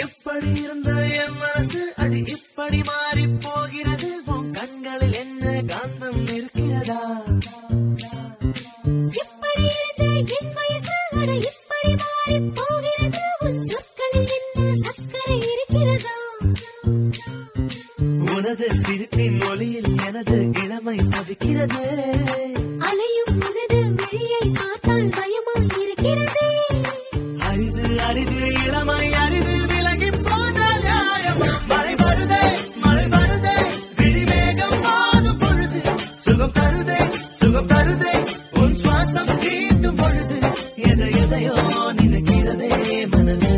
எப்படி இருந்த என் மனசு அடி இப்படி மாறி போகிறது உன் கண்களில் என்ன காந்தம் இருக்கிறதா எப்படி இருந்த என் வயசு அடி இப்படி மாறி போகிறது உன் சொற்களில் என்ன சக்கரை இருக்கிறதா உனது சிரிப்பின் ஒளியில் எனது இளமை தவிக்கிறது அலையும் உனது விழியை பார்த்தால் பயமாய் இருக்கிறது அரிது அரிது இளமை அரிது விலகி போனால் நியாயமா மழை வருதே விழி வேகம் மாதும் பொழுது சுகம் தருதே உன் சுவாசம் தீண்டும் பொழுது எதையோ நினைக்கிறதே மனது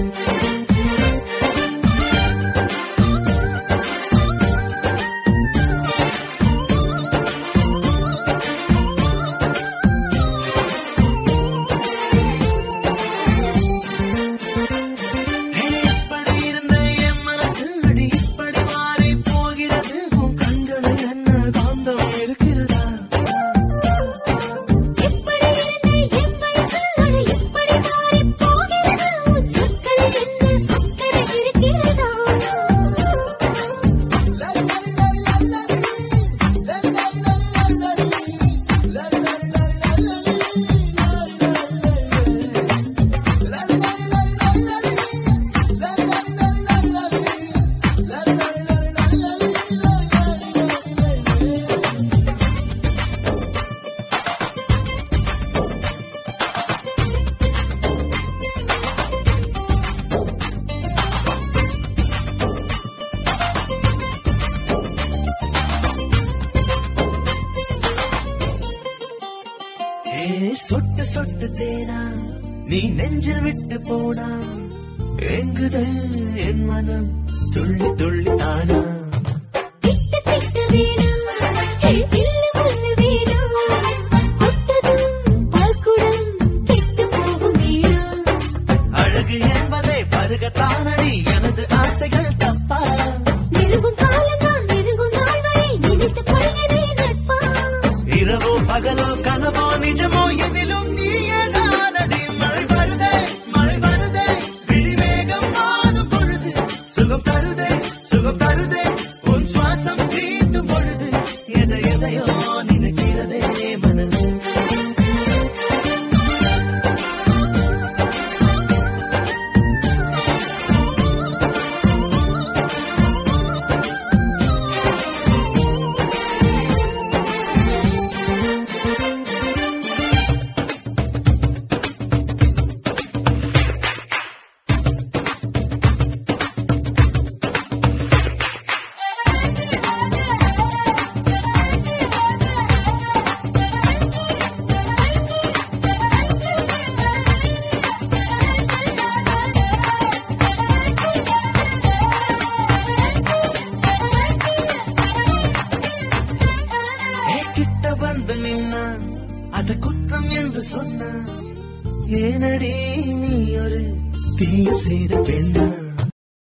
சொட்டு சொட்டு தேனா நீ நெஞ்சில் விட்டு போனா எங்குதல் என் மனம் துள்ளி துள்ளி தானா திட்டு திட்டு வேணா தில்லு முள்ளு வேணா கொத்ததும் பால்குடம் கெட்டு போகும் வீணா அழகு என்பதை பருகத்தானடி எனது ஆசைகள் தப்பா நெருங்கும் காலம்தான் நெருங்கும் நாள் வரை நினைத்து கொள்கிறே நட்பா இரவோ பகலோ கனவோ நிஜமோ எதிலும் நீயேதானடி மழை வருதே விழி வேகம் மாதும் பொழுது சுகம் தருதே உன் சுவாசம் தீண்டும் பொழுது எதையோ நினைக்கிறதே மனது வந்து நின்னா அத குற்றம் என்று சொன்ன ஏனடி நீ ஒரு தீய செய்த பெண்ணா